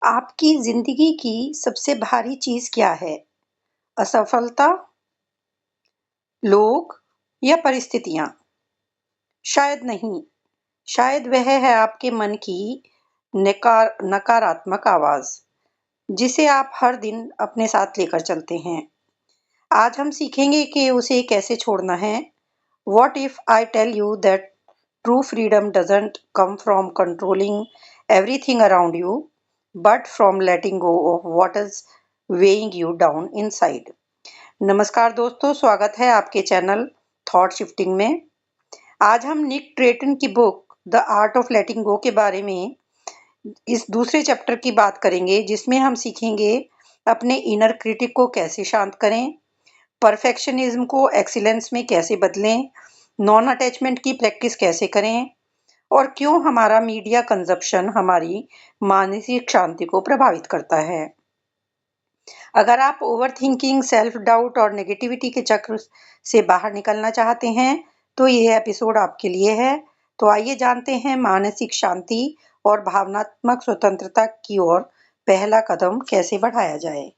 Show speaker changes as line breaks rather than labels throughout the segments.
आपकी ज़िंदगी की सबसे भारी चीज़ क्या है? असफलता, लोग या परिस्थितियाँ? शायद नहीं, शायद वह है आपके मन की नकारात्मक आवाज़, जिसे आप हर दिन अपने साथ लेकर चलते हैं। आज हम सीखेंगे कि उसे कैसे छोड़ना है। What if I tell you that true freedom doesn't come from controlling everything around you, but from letting go of what is weighing you down inside? नमस्कार दोस्तों, स्वागत है आपके चैनल थॉट शिफ्टिंग में। आज हम निक ट्रेटन की book the art of letting go के बारे में इस दूसरे चैप्टर की बात करेंगे, जिसमें हम सीखेंगे अपने इनर क्रिटिक को कैसे शांत करें, परफेक्शनिज्म को एक्सीलेंस में कैसे बदलें, नॉन अटैचमेंट की प्रैक्टिस कैसे करें और क्यों हमारा मीडिया कंजप्शन हमारी मानसिक शांति को प्रभावित करता है। अगर आप ओवर थिंकिंग, सेल्फ डाउट और नेगेटिविटी के चक्र से बाहर निकलना चाहते हैं तो यह एपिसोड आपके लिए है। तो आइए जानते हैं मानसिक शांति और भावनात्मक स्वतंत्रता की ओर पहला कदम कैसे बढ़ाया जाए।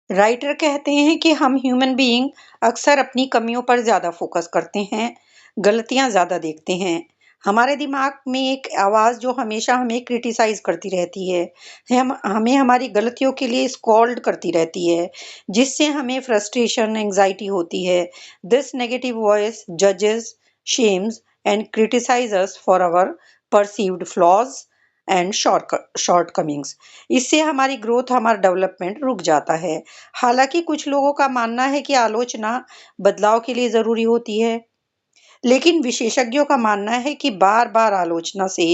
राइटर कहते हैं कि हम ह्यूमन बीइंग अक्सर अपनी कमियों पर ज़्यादा फोकस करते हैं, गलतियां ज़्यादा देखते हैं। हमारे दिमाग में एक आवाज़ जो हमेशा हमें क्रिटिसाइज करती रहती है, हमें हमारी गलतियों के लिए स्कॉल्ड करती रहती है, जिससे हमें फ्रस्ट्रेशन, एंजाइटी होती है। दिस नेगेटिव वॉइस जजेस, shames and criticize us for our perceived flaws and shortcomings. इससे हमारी ग्रोथ, हमारा डेवलपमेंट रुक जाता है। हालांकि कुछ लोगों का मानना है कि आलोचना बदलाव के लिए जरूरी होती है, लेकिन विशेषज्ञों का मानना है कि बार बार आलोचना से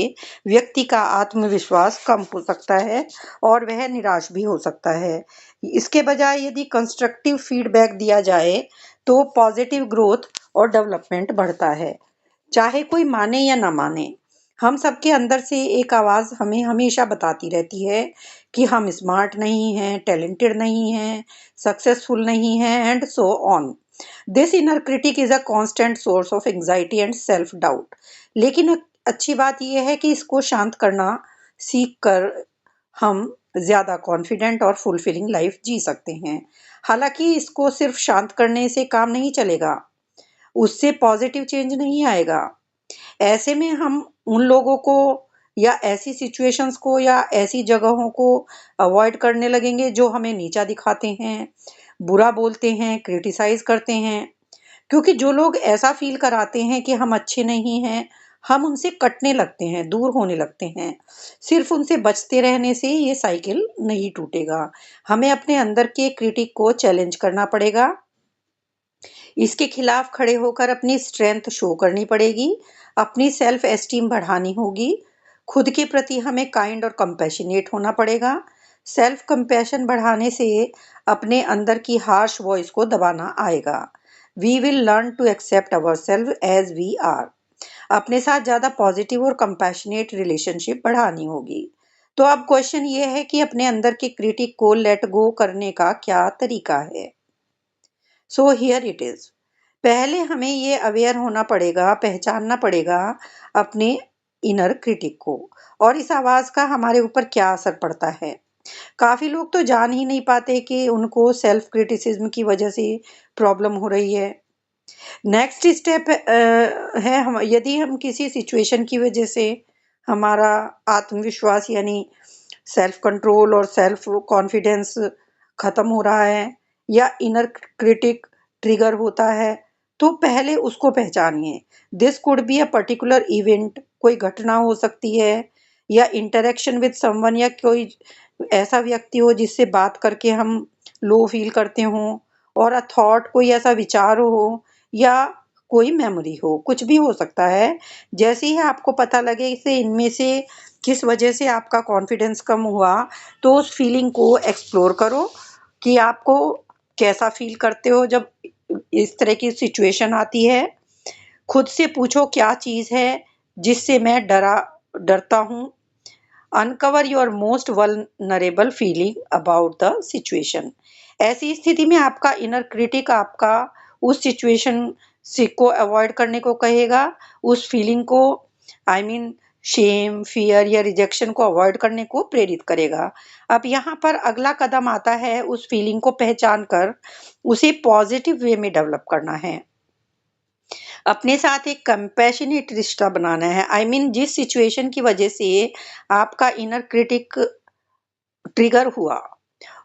व्यक्ति का आत्मविश्वास कम हो सकता है और वह निराश भी हो सकता है। इसके बजाय यदि कंस्ट्रक्टिव फीडबैक दिया जाए तो पॉजिटिव ग्रोथ और डेवलपमेंट बढ़ता है, चाहे कोई माने या ना माने। हम सबके अंदर से एक आवाज हमें हमेशा बताती रहती है कि हम स्मार्ट नहीं हैं, टैलेंटेड नहीं हैं, सक्सेसफुल नहीं हैं and so on. This inner critic is a constant source of anxiety and self doubt. लेकिन अच्छी बात यह है कि इसको शांत करना सीख कर हम ज्यादा कॉन्फिडेंट और फुलफिलिंग लाइफ जी सकते हैं। हालांकि इसको सिर्फ शांत करने से काम नहीं चलेगा, उससे पॉजिटिव चेंज नहीं आएगा। ऐसे में हम उन लोगों को या ऐसी सिचुएशंस को या ऐसी जगहों को अवॉइड करने लगेंगे जो हमें नीचा दिखाते हैं, बुरा बोलते हैं, क्रिटिसाइज करते हैं। क्योंकि जो लोग ऐसा फील कराते हैं कि हम अच्छे नहीं हैं, हम उनसे कटने लगते हैं, दूर होने लगते हैं। सिर्फ उनसे बचते रहने से ये साइकिल नहीं टूटेगा। हमें अपने अंदर के क्रिटिक को चैलेंज करना पड़ेगा, इसके खिलाफ खड़े होकर अपनी स्ट्रेंथ शो करनी पड़ेगी, अपनी सेल्फ एस्टीम बढ़ानी होगी। खुद के प्रति हमें काइंड और कंपैशनेट होना पड़ेगा। सेल्फ कंपैशन बढ़ाने से अपने अंदर की हार्श वॉइस को दबाना आएगा। We will learn to accept our self as we are. अपने साथ ज्यादा पॉजिटिव और कंपैशनेट रिलेशनशिप बढ़ानी होगी। तो अब क्वेश्चन ये है कि अपने अंदर के क्रिटिक को लेट गो करने का क्या तरीका है। So here it is. पहले हमें ये अवेयर होना पड़ेगा, पहचानना पड़ेगा अपने इनर क्रिटिक को और इस आवाज का हमारे ऊपर क्या असर पड़ता है। काफी लोग तो जान ही नहीं पाते कि उनको सेल्फ क्रिटिसिज्म की वजह से प्रॉब्लम हो रही है। नेक्स्ट स्टेप है, हम यदि हम किसी सिचुएशन की वजह से हमारा आत्मविश्वास यानी सेल्फ कंट्रोल और सेल्फ कॉन्फिडेंस खत्म हो रहा है या इनर क्रिटिक ट्रिगर होता है, तो पहले उसको पहचानिए। This could be a particular event, कोई घटना हो सकती है या इंटरेक्शन विद समवन, या कोई ऐसा व्यक्ति हो जिससे बात करके हम लो फील करते हो, और अ थॉट, कोई ऐसा विचार हो या कोई मेमोरी हो, कुछ भी हो सकता है। जैसे ही आपको पता लगे इसे इनमें से किस वजह से आपका कॉन्फिडेंस कम हुआ, तो उस फीलिंग को एक्सप्लोर करो कि आपको कैसा फील करते हो जब इस तरह की सिचुएशन आती है। खुद से पूछो क्या चीज है जिससे मैं डरता हूँ। Uncover your most vulnerable feeling about the situation. ऐसी स्थिति में आपका इनर क्रिटिक आपका उस सिचुएशन से को अवॉइड करने को कहेगा, उस फीलिंग को, आई मीन शेम, फियर या रिजेक्शन को अवॉइड करने को प्रेरित करेगा। अब यहाँ पर अगला कदम आता है उस फीलिंग को पहचान कर उसे पॉजिटिव वे में डेवलप करना है। अपने साथ एक कंपैशनेट रिश्ता बनाना है। जिस सिचुएशन की वजह से आपका इनर क्रिटिक ट्रिगर हुआ,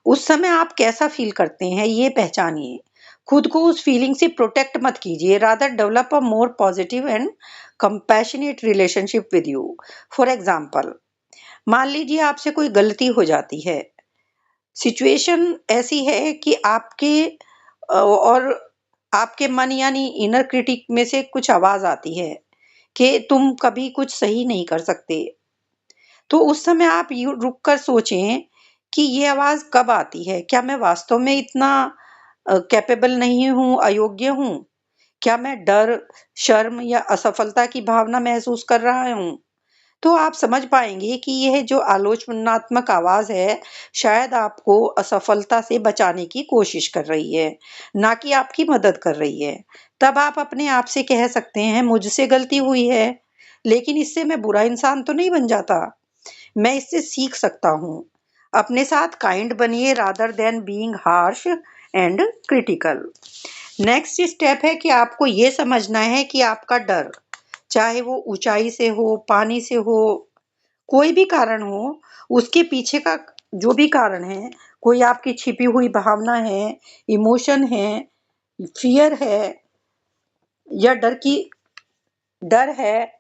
उस समय आप कैसा फील करते हैं ये पहचानिए। खुद को उस फीलिंग से प्रोटेक्ट मत कीजिए, rather develop a more positive and compassionate relationship with you. For example, मान लीजिए आपसे कोई गलती हो जाती है। सिचुएशन ऐसी है कि और आपके मन यानी इनर क्रिटिक में से कुछ आवाज आती है कि तुम कभी कुछ सही नहीं कर सकते। तो उस समय आप यूँ रुक कर सोचें कि ये आवाज़ कब आती है? क्या मैं वास्तव में इतना कैपेबल नहीं हूँ, अयोग्य हूँ? क्या मैं डर, शर्म या असफलता की भावना महसूस कर रहा हूँ? तो आप समझ पाएँगे कि यह जो आलोचनात्मक आवाज़ है, शायद आपको असफलता से बचाने की कोशिश कर रही है, ना कि आपकी मदद कर रही है। तब आप अपने आप से कह सकते हैं, मुझसे गलती हुई है, लेकिन इससे मैं बुरा इंसान तो नहीं बन जाता। मैं इससे सीख सकता हूँ। अपने साथ काइंड बनिए rather than being harsh and critical. Next step है कि आपको ये समझना है कि आपका डर, चाहे वो ऊंचाई से हो, पानी से हो, कोई भी कारण हो, उसके पीछे का जो भी कारण है, कोई आपकी छिपी हुई भावना है, इमोशन है, फियर है या डर है,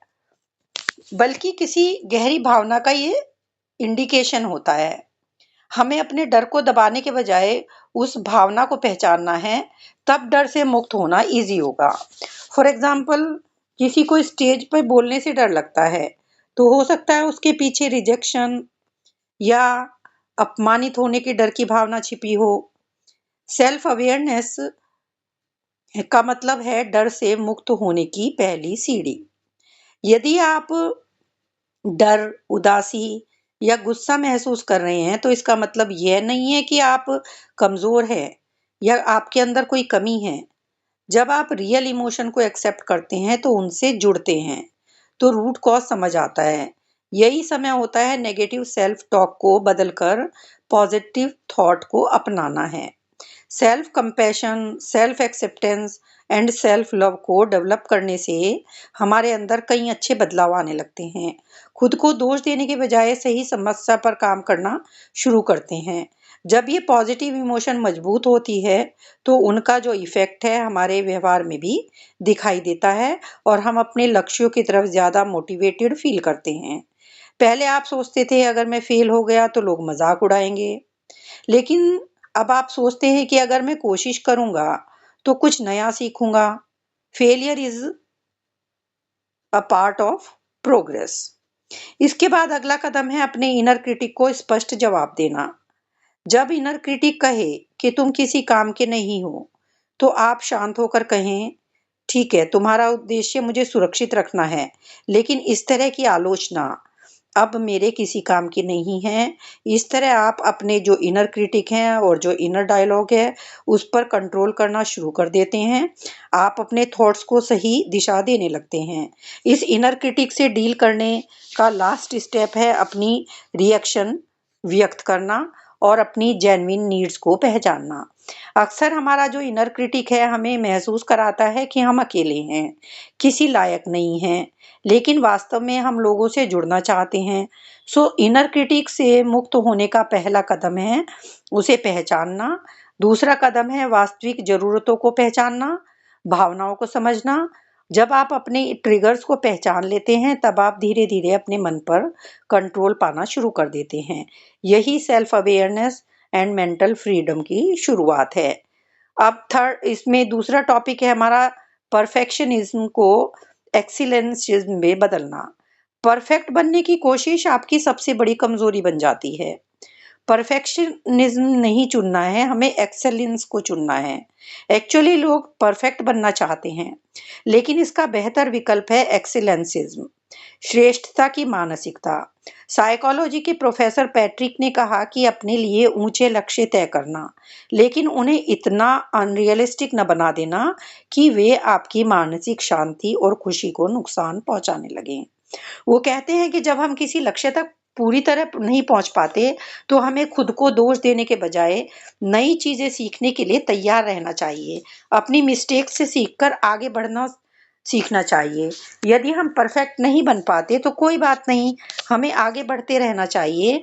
बल्कि किसी गहरी भावना का ये इंडिकेशन होता है। हमें अपने डर को दबाने के बजाय उस भावना को पहचानना है, तब डर से मुक्त होना ईज़ी होगा। फॉर एग्ज़ाम्पल, किसी को स्टेज पर बोलने से डर लगता है, तो हो सकता है उसके पीछे रिजेक्शन या अपमानित होने के डर की भावना छिपी हो। सेल्फ अवेयरनेस का मतलब है डर से मुक्त होने की पहली सीढ़ी। यदि आप डर, उदासी या गुस्सा महसूस कर रहे हैं, तो इसका मतलब यह नहीं है कि आप कमज़ोर हैं या आपके अंदर कोई कमी है। जब आप रियल इमोशन को एक्सेप्ट करते हैं, तो उनसे जुड़ते हैं, तो रूट कॉज़ समझ आता है। यही समय होता है नेगेटिव सेल्फ टॉक को बदलकर पॉजिटिव थॉट को अपनाना है। Self compassion, self acceptance and self love को डेवलप करने से हमारे अंदर कई अच्छे बदलाव आने लगते हैं। खुद को दोष देने के बजाय सही समस्या पर काम करना शुरू करते हैं। जब ये पॉजिटिव इमोशन मजबूत होती है, तो उनका जो इफेक्ट है हमारे व्यवहार में भी दिखाई देता है और हम अपने लक्ष्यों की तरफ ज़्यादा मोटिवेटेड फील करते हैं। पहले आप सोचते थे अगर मैं फेल हो गया तो लोग मजाक उड़ाएंगे, लेकिन अब आप सोचते हैं कि अगर मैं कोशिश करूंगा तो कुछ नया सीखूंगा। Failure is a part of progress. इसके बाद अगला कदम है अपने इनर क्रिटिक को स्पष्ट जवाब देना। जब इनर क्रिटिक कहे कि तुम किसी काम के नहीं हो, तो आप शांत होकर कहें, ठीक है, तुम्हारा उद्देश्य मुझे सुरक्षित रखना है, लेकिन इस तरह की आलोचना अब मेरे किसी काम की नहीं है। इस तरह आप अपने जो इनर क्रिटिक हैं और जो इनर डायलॉग है, उस पर कंट्रोल करना शुरू कर देते हैं। आप अपने थॉट्स को सही दिशा देने लगते हैं। इस इनर क्रिटिक से डील करने का लास्ट स्टेप है अपनी रिएक्शन व्यक्त करना और अपनी जेन्युइन नीड्स को पहचानना। अक्सर हमारा जो इनर क्रिटिक है हमें महसूस कराता है कि हम अकेले हैं, किसी लायक नहीं हैं, लेकिन वास्तव में हम लोगों से जुड़ना चाहते हैं। सो इनर क्रिटिक से मुक्त होने का पहला कदम है उसे पहचानना। दूसरा कदम है वास्तविक ज़रूरतों को पहचानना, भावनाओं को समझना। जब आप अपने ट्रिगर्स को पहचान लेते हैं, तब आप धीरे-धीरे अपने मन पर कंट्रोल पाना शुरू कर देते हैं। यही self awareness and mental freedom की शुरुआत है। अब थर्ड इसमें दूसरा टॉपिक है हमारा परफेक्शनिज्म को एक्सीलेंसिज्म में बदलना। परफेक्ट बनने की कोशिश आपकी सबसे बड़ी कमजोरी बन जाती है। परफेक्शनिज्म नहीं चुनना है, हमें एक्सेलेंस को चुनना है। एक्चुअली लोग परफेक्ट बनना चाहते हैं, लेकिन इसका बेहतर विकल्प है एक्सीलेंसिज्म, श्रेष्ठता की मानसिकता। साइकोलॉजी के प्रोफेसर पैट्रिक ने कहा कि अपने लिए ऊंचे लक्ष्य तय करना, लेकिन उन्हें इतना अनरियलिस्टिक न बना देना कि वे आपकी मानसिक शांति और खुशी को नुकसान पहुंचाने लगें। वो कहते हैं कि जब हम किसी लक्ष्य तक पूरी तरह नहीं पहुंच पाते, तो हमें खुद को दोष देने के बजाय नई चीजें सीखने के लिए तैयार रहना चाहिए। अपनी मिस्टेक से सीखकर आगे बढ़ना सीखना चाहिए। यदि हम परफेक्ट नहीं बन पाते तो कोई बात नहीं, हमें आगे बढ़ते रहना चाहिए।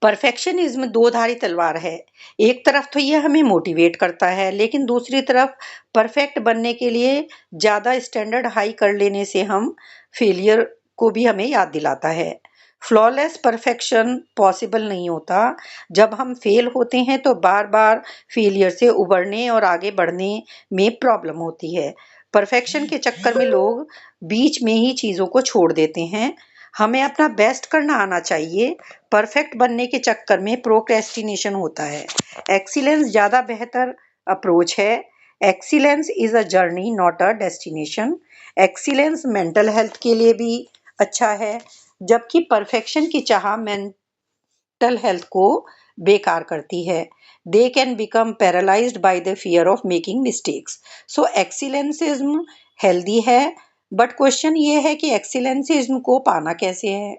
परफेक्शनिज्म दो धारी तलवार है। एक तरफ तो यह हमें मोटिवेट करता है, लेकिन दूसरी तरफ परफेक्ट बनने के लिए ज्यादा स्टैंडर्ड हाई कर लेने से हम फेलियर को भी हमें याद दिलाता है। फ्लॉलेस परफेक्शन पॉसिबल नहीं होता। जब हम फेल होते हैं तो बार बार फेलियर से उबरने और आगे बढ़ने में प्रॉब्लम होती है। परफेक्शन के चक्कर में लोग बीच में ही चीजों को छोड़ देते हैं। हमें अपना बेस्ट करना आना चाहिए। परफेक्ट बनने के चक्कर में प्रोक्रेस्टिनेशन होता है। एक्सीलेंस ज्यादा बेहतर अप्रोच है। Excellence is a journey not a destination. Excellence mental health के लिए भी अच्छा है, जबकि परफेक्शन की चाह मेंटल हेल्थ को बेकार करती है। They can become paralysed by the fear of making mistakes. So excellencism healthy है, बट क्वेश्चन ये है कि एक्सीलेंसिज्म को पाना कैसे है।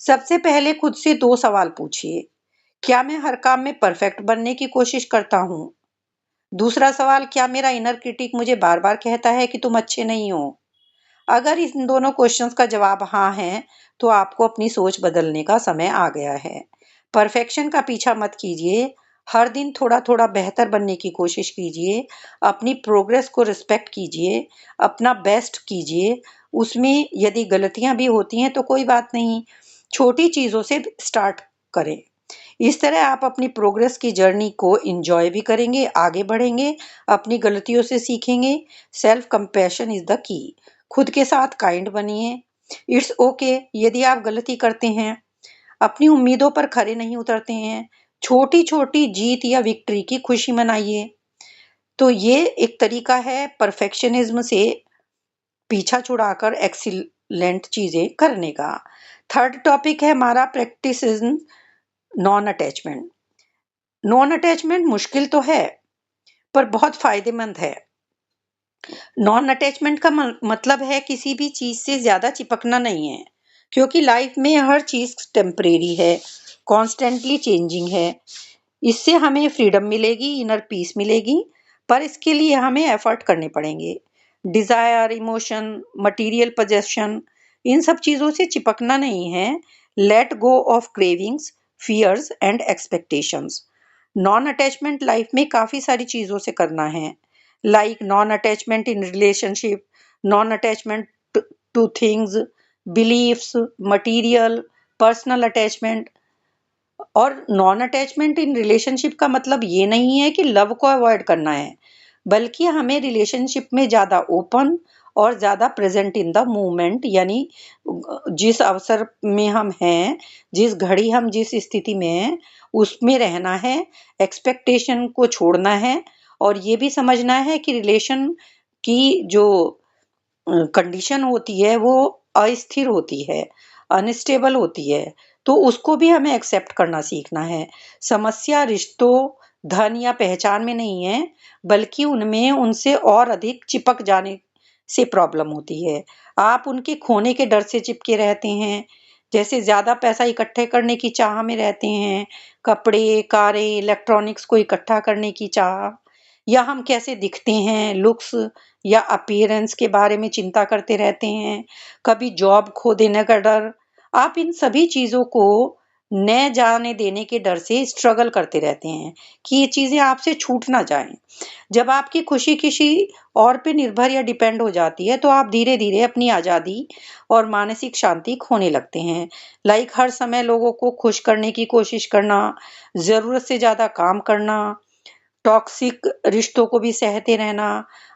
सबसे पहले खुद से दो सवाल पूछिए। क्या मैं हर काम में परफेक्ट बनने की कोशिश करता हूँ? दूसरा सवाल, क्या मेरा इनर क्रिटिक मुझे बार बार कहता है कि तुम अच्छे नहीं हो? अगर इन दोनों क्वेश्चंस का जवाब हाँ है, तो आपको अपनी सोच बदलने का समय आ गया है। परफेक्शन का पीछा मत कीजिए। हर दिन थोड़ा थोड़ा बेहतर बनने की कोशिश कीजिए। अपनी प्रोग्रेस को रिस्पेक्ट कीजिए। अपना बेस्ट कीजिए। उसमें यदि गलतियां भी होती हैं तो कोई बात नहीं, छोटी चीजों से स्टार्ट करें। इस तरह आप अपनी प्रोग्रेस की जर्नी को एंजॉय भी करेंगे, आगे बढ़ेंगे, अपनी गलतियों से सीखेंगे। Self compassion is the key. खुद के साथ काइंड बनिए। इट्स ओके यदि आप गलती करते हैं, अपनी उम्मीदों पर खरे नहीं उतरते हैं, छोटी छोटी जीत या विक्ट्री की खुशी मनाइए। तो ये एक तरीका है परफेक्शनिज्म से पीछा छुड़ाकर एक्सीलेंट चीजें करने का। थर्ड टॉपिक है हमारा प्रैक्टिसिज्म नॉन अटैचमेंट। नॉन अटैचमेंट मुश्किल तो है, पर बहुत फायदेमंद है। नॉन अटैचमेंट का मतलब है किसी भी चीज से ज्यादा चिपकना नहीं है, क्योंकि लाइफ में हर चीज टेम्परेरी है, कॉन्स्टेंटली चेंजिंग है। इससे हमें फ्रीडम मिलेगी, इनर पीस मिलेगी, पर इसके लिए हमें एफर्ट करने पड़ेंगे। डिजायर, इमोशन, मटेरियल पोजेशन, इन सब चीजों से चिपकना नहीं है। Let go of cravings, fears and expectations. Non attachment life में काफी सारी चीजों से करना है, like non attachment in relationship, non attachment to things, beliefs, material, personal attachment. और नॉन अटैचमेंट इन रिलेशनशिप का मतलब ये नहीं है कि लव को अवॉइड करना है, बल्कि हमें रिलेशनशिप में ज्यादा ओपन और ज्यादा प्रेजेंट इन द मोमेंट, यानी जिस अवसर में हम हैं, जिस घड़ी हम जिस स्थिति में हैं, उसमें रहना है। एक्सपेक्टेशन को छोड़ना है, और ये भी समझना है कि रिलेशन की जो कंडीशन होती है वो अस्थिर होती है, अनस्टेबल होती है, तो उसको भी हमें एक्सेप्ट करना सीखना है। समस्या रिश्तों, धन या पहचान में नहीं है, बल्कि उनमें उनसे और अधिक चिपक जाने से प्रॉब्लम होती है। आप उनके खोने के डर से चिपके रहते हैं, जैसे ज्यादा पैसा इकट्ठे करने की चाह में रहते हैं, कपड़े, कारें, इलेक्ट्रॉनिक्स को इकट्ठा करने की चाह, या हम कैसे दिखते हैं, लुक्स या अपीयरेंस के बारे में चिंता करते रहते हैं, कभी जॉब खो देने का डर। आप इन सभी चीजों को न जाने देने के डर से स्ट्रगल करते रहते हैं कि ये चीजें आपसे छूट ना जाएं। जब आपकी खुशी किसी और पे निर्भर या डिपेंड हो जाती है, तो आप धीरे धीरे अपनी आजादी और मानसिक शांति खोने लगते हैं। लाइक हर समय लोगों को खुश करने की कोशिश करना, जरूरत से ज्यादा काम करना, टॉक्सिक रिश्तों को भी सहते रहना,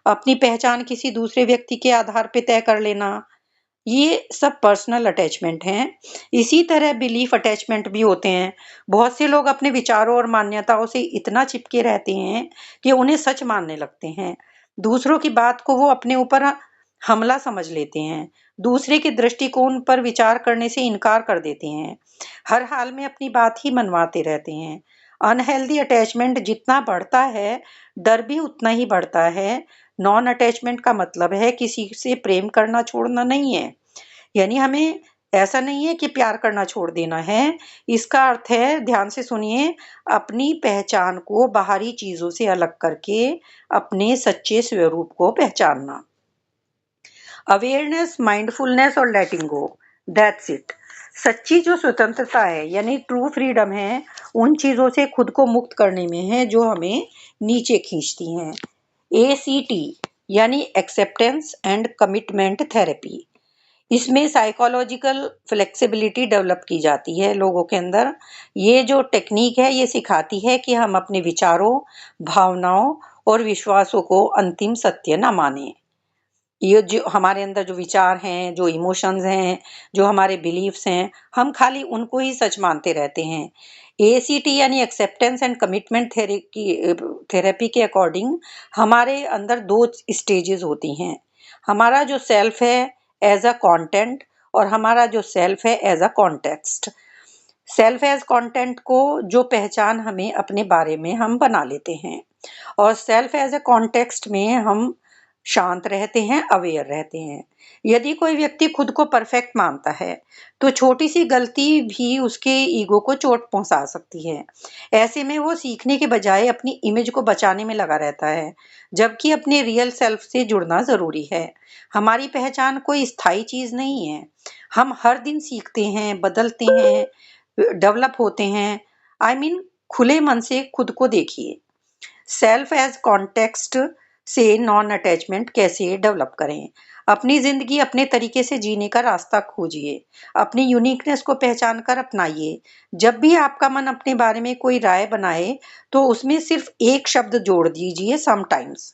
अपनी पहचान किसी दूसरे व्यक्ति के आधार पे तय कर लेना, ये सब पर्सनल अटैचमेंट हैं। इसी तरह बिलीफ अटैचमेंट भी होते हैं। बहुत से लोग अपने विचारों और मान्यताओं से इतना चिपके रहते हैं कि उन्हें सच मानने लगते हैं। दूसरों की बात को वो अपने ऊपर हमला समझ लेते हैं। दूसरे के दृष्टिकोण पर विचार करने से इनकार कर देते हैं। हर हाल में अपनी बात ही मनवाते रहते हैं। अनहेल्दी अटैचमेंट जितना बढ़ता है, डर भी उतना ही बढ़ता है। नॉन अटैचमेंट का मतलब है किसी से प्रेम करना छोड़ना नहीं है, यानी हमें ऐसा नहीं है कि प्यार करना छोड़ देना है। इसका अर्थ है, ध्यान से सुनिए, अपनी पहचान को बाहरी चीजों से अलग करके अपने सच्चे स्वरूप को पहचानना। अवेयरनेस, माइंडफुलनेस और लेटिंग गो, दैट्स इट। सच्ची जो स्वतंत्रता है यानी ट्रू फ्रीडम है, उन चीजों से खुद को मुक्त करने में है जो हमें नीचे खींचती हैं। ACT यानी एक्सेप्टेंस एंड कमिटमेंट थेरेपी। इसमें साइकोलॉजिकल फ्लेक्सिबिलिटी डेवलप की जाती है लोगों के अंदर। ये जो टेक्निक है ये सिखाती है कि हम अपने विचारों, भावनाओं और विश्वासों को अंतिम सत्य न माने। ये जो हमारे अंदर जो विचार हैं, जो इमोशंस हैं, जो हमारे बिलीफ्स हैं, हम खाली उनको ही सच मानते रहते हैं। ACT यानी एक्सेप्टेंस एंड कमिटमेंट थेरेपी के अकॉर्डिंग हमारे अंदर दो स्टेजेस होती हैं। हमारा जो सेल्फ है एज अ कंटेंट और हमारा जो सेल्फ है as a context. Self as content को जो पहचान हमें अपने बारे में हम बना लेते हैं, और सेल्फ एज ए कॉन्टेक्स्ट में हम शांत रहते हैं, अवेयर रहते हैं। यदि कोई व्यक्ति खुद को परफेक्ट मानता है तो छोटी सी गलती भी उसके ईगो को चोट पहुंचा सकती है। ऐसे में वो सीखने के बजाय अपनी इमेज को बचाने में लगा रहता है, जबकि अपने रियल सेल्फ से जुड़ना जरूरी है। हमारी पहचान कोई स्थायी चीज नहीं है। हम हर दिन सीखते हैं, बदलते हैं, डेवलप होते हैं। खुले मन से खुद को देखिए। सेल्फ एज कॉन्टेक्स्ट से नॉन अटैचमेंट कैसे डेवलप करें। अपनी जिंदगी अपने तरीके से जीने का रास्ता खोजिए। अपनी यूनिकनेस को पहचान कर अपनाइए। जब भी आपका मन अपने बारे में कोई राय बनाए तो उसमें सिर्फ एक शब्द जोड़ दीजिए, sometimes.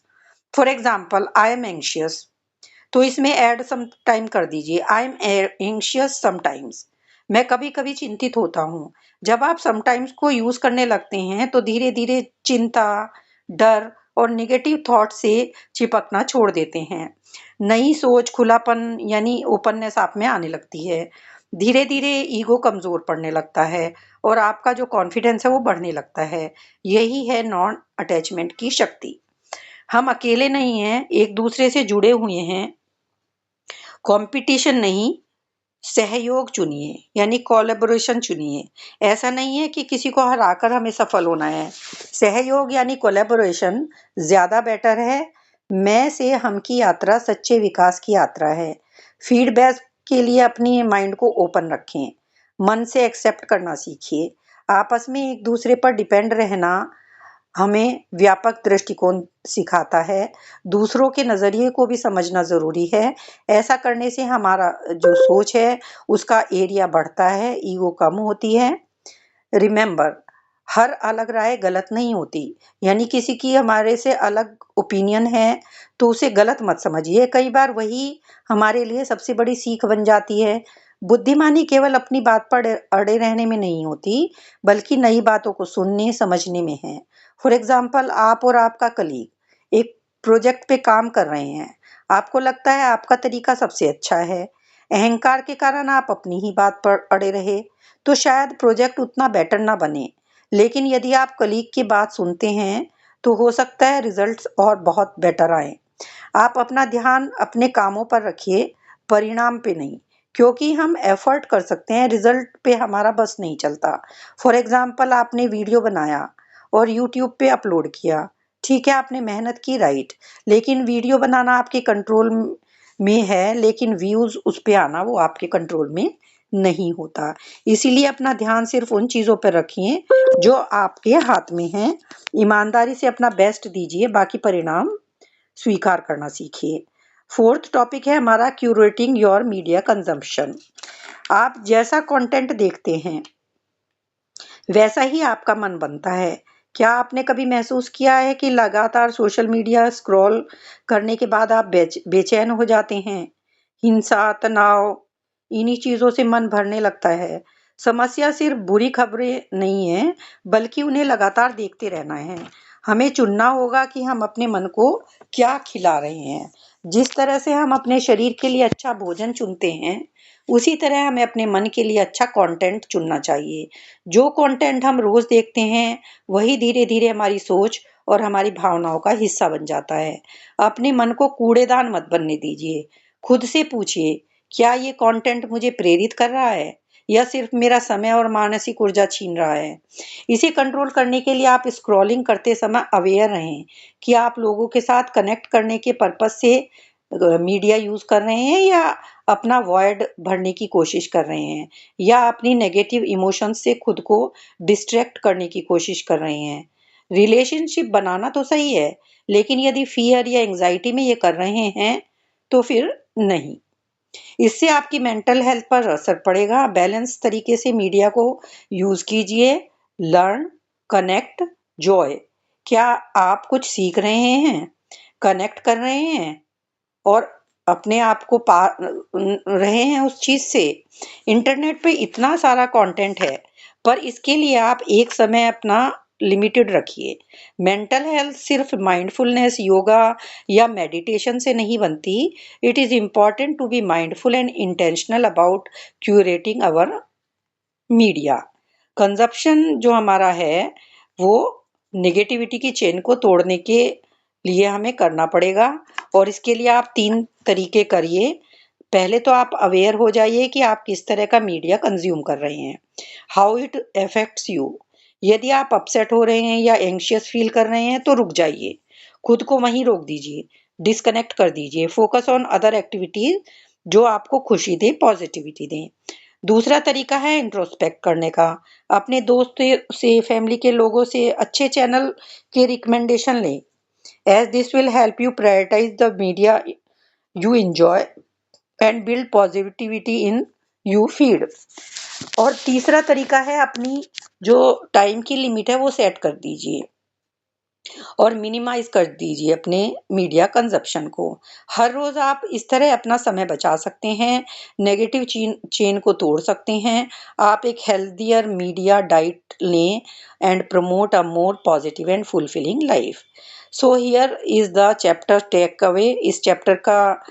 For example, I am anxious, तो इसमें ऐड सम टाइम कर दीजिए, आई एम एंशियस समटाइम्स। मैं कभी कभी चिंतित होता हूँ। जब आप समटाइम्स को यूज करने लगते हैं तो धीरे धीरे चिंता, डर और निगेटिव थॉट से चिपकना छोड़ देते हैं। नई सोच, खुलापन यानी ओपननेस आप में आने लगती है। धीरे धीरे ईगो कमजोर पड़ने लगता है और आपका जो कॉन्फिडेंस है वो बढ़ने लगता है। यही है नॉन अटैचमेंट की शक्ति। हम अकेले नहीं हैं, एक दूसरे से जुड़े हुए हैं। कंपटीशन नहीं, सहयोग चुनिए यानी कोलैबोरेशन चुनिए। ऐसा नहीं है कि किसी को हराकर हमें सफल होना है। सहयोग यानी कोलैबोरेशन ज्यादा बेटर है। मैं से हम की यात्रा सच्चे विकास की यात्रा है। फीडबैक के लिए अपनी माइंड को ओपन रखें। मन से एक्सेप्ट करना सीखिए। आपस में एक दूसरे पर डिपेंड रहना हमें व्यापक दृष्टिकोण सिखाता है। दूसरों के नज़रिए को भी समझना ज़रूरी है। ऐसा करने से हमारा जो सोच है उसका एरिया बढ़ता है, ईगो कम होती है। रिमेंबर, हर अलग राय गलत नहीं होती। यानी किसी की हमारे से अलग ओपिनियन है तो उसे गलत मत समझिए। कई बार वही हमारे लिए सबसे बड़ी सीख बन जाती है। बुद्धिमानी केवल अपनी बात पर अड़े रहने में नहीं होती, बल्कि नई बातों को सुनने समझने में है। फॉर एग्जाम्पल, आप और आपका कलीग एक प्रोजेक्ट पे काम कर रहे हैं। आपको लगता है आपका तरीका सबसे अच्छा है। अहंकार के कारण आप अपनी ही बात पर अड़े रहे तो शायद प्रोजेक्ट उतना बेटर ना बने। लेकिन यदि आप कलीग की बात सुनते हैं तो हो सकता है रिजल्ट्स और बहुत बेटर आए। आप अपना ध्यान अपने कामों पर रखिए, परिणाम पे नहीं, क्योंकि हम एफर्ट कर सकते हैं, रिजल्ट पे हमारा बस नहीं चलता। फॉर एग्जाम्पल, आपने वीडियो बनाया और यूट्यूब पे अपलोड किया। ठीक है, आपने मेहनत की, राइट, लेकिन वीडियो बनाना आपके कंट्रोल में है, लेकिन व्यूज उस पे आना वो आपके कंट्रोल में नहीं होता। इसीलिए अपना ध्यान सिर्फ उन चीजों पर रखिए जो आपके हाथ में है। ईमानदारी से अपना बेस्ट दीजिए, बाकी परिणाम स्वीकार करना सीखिए। फोर्थ टॉपिक है हमारा, क्यूरेटिंग योर मीडिया कंजम्पशन। आप जैसा कंटेंट देखते हैं वैसा ही आपका मन बनता है। क्या आपने कभी महसूस किया है कि लगातार सोशल मीडिया स्क्रॉल करने के बाद आप बेचैन हो जाते हैं? हिंसा, तनाव, इन्हीं चीजों से मन भरने लगता है। समस्या सिर्फ बुरी खबरें नहीं है, बल्कि उन्हें लगातार देखते रहना है। हमें चुनना होगा कि हम अपने मन को क्या खिला रहे हैं। जिस तरह से हम अपने शरीर के लिए अच्छा भोजन चुनते हैं, उसी तरह हमें अपने मन के लिए अच्छा कंटेंट चुनना चाहिए। जो कंटेंट हम रोज देखते हैं वही धीरे धीरे हमारी सोच और हमारी भावनाओं का हिस्सा बन जाता है। अपने मन को कूड़ेदान मत बनने दीजिए। खुद से पूछिए, क्या ये कंटेंट मुझे प्रेरित कर रहा है या सिर्फ मेरा समय और मानसिक ऊर्जा छीन रहा है? इसे कंट्रोल करने के लिए आप स्क्रॉलिंग करते समय अवेयर रहें कि आप लोगों के साथ कनेक्ट करने के पर्पज से मीडिया यूज कर रहे हैं या अपना वॉइड भरने की कोशिश कर रहे हैं या अपनी नेगेटिव इमोशंस से खुद को डिस्ट्रैक्ट करने की कोशिश कर रहे हैं। रिलेशनशिप बनाना तो सही है, लेकिन यदि फियर या एंजाइटी में ये कर रहे हैं तो फिर नहीं। इससे आपकी मेंटल हेल्थ पर असर पड़ेगा। बैलेंस तरीके से मीडिया को यूज कीजिए। Learn, connect, Joy. क्या आप कुछ सीख रहे हैं, कनेक्ट कर रहे हैं और अपने आप को पा रहे हैं उस चीज से? इंटरनेट पे इतना सारा कंटेंट है, पर इसके लिए आप एक समय अपना लिमिटेड रखिए। मेंटल हेल्थ सिर्फ माइंडफुलनेस, योगा या मेडिटेशन से नहीं बनती। It is important to be mindful and intentional about curating our media consumption. जो हमारा है वो नेगेटिविटी की चेन को तोड़ने के लिए हमें करना पड़ेगा, और इसके लिए आप 3 तरीके करिए। पहले तो आप अवेयर हो जाइए कि आप किस तरह का मीडिया कंज्यूम कर रहे हैं, हाउ इट अफेक्ट्स यू। यदि आप अपसेट हो रहे हैं या एंग्शियस फील कर रहे हैं तो रुक जाइए, खुद को वहीं रोक दीजिए, डिस्कनेक्ट कर दीजिए। फोकस ऑन अदर एक्टिविटीज जो आपको खुशी दे, पॉजिटिविटी दें। दूसरा तरीका है इंट्रोस्पेक्ट करने का। अपने दोस्त से, फैमिली के लोगों से अच्छे चैनल के रिकमेंडेशन लें, as this will help you prioritize the media you enjoy and build positivity in you feed। और तीसरा तरीका है, अपनी जो टाइम की लिमिट है वो सेट कर दीजिए और मिनिमाइज कर दीजिए अपने मीडिया कंजप्शन को। हर रोज आप इस तरह अपना समय बचा सकते हैं, नेगेटिव चेन को तोड़ सकते हैं। आप एक हेल्थियर मीडिया डाइट लें and promote a more positive and fulfilling life. So here is the chapter takeaway. इस चैप्टर का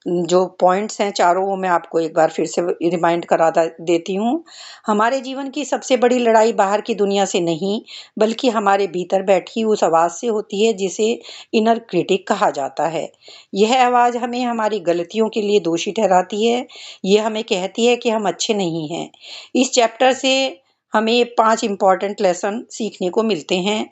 जो पॉइंट्स हैं चारों, वो मैं आपको एक बार फिर से रिमाइंड करा देती हूँ। हमारे जीवन की सबसे बड़ी लड़ाई बाहर की दुनिया से नहीं, बल्कि हमारे भीतर बैठी उस आवाज से होती है जिसे इनर क्रिटिक कहा जाता है। यह आवाज हमें हमारी गलतियों के लिए दोषी ठहराती है। यह हमें कहती है कि हम अच्छे नहीं हैं। इस चैप्टर से हमें 5 इंपॉर्टेंट लेसन सीखने को मिलते हैं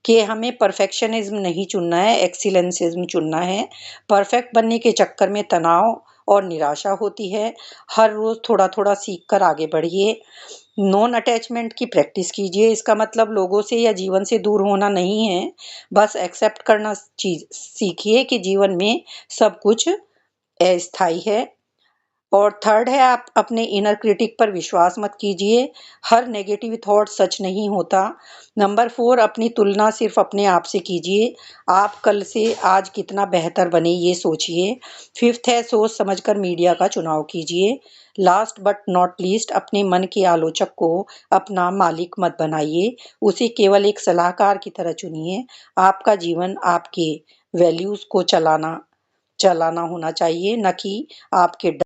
कि हमें परफेक्शनिज्म नहीं चुनना है, एक्सीलेंसिज्म चुनना है। परफेक्ट बनने के चक्कर में तनाव और निराशा होती है। हर रोज थोड़ा थोड़ा सीख कर आगे बढ़िए। नॉन अटैचमेंट की प्रैक्टिस कीजिए। इसका मतलब लोगों से या जीवन से दूर होना नहीं है, बस एक्सेप्ट करना चीज सीखिए कि जीवन में सब कुछ अस्थायी है। और थर्ड है, आप अपने इनर क्रिटिक पर विश्वास मत कीजिए। हर नेगेटिव थॉट सच नहीं होता। नंबर 4, अपनी तुलना सिर्फ अपने आप से कीजिए। आप कल से आज कितना बेहतर बने ये सोचिए। फिफ्थ है, सोच समझकर मीडिया का चुनाव कीजिए। लास्ट बट नॉट लीस्ट, अपने मन के आलोचक को अपना मालिक मत बनाइए, उसे केवल एक सलाहकार की तरह चुनिए। आपका जीवन आपके वैल्यूज को चलाना चलाना होना चाहिए, न कि आपके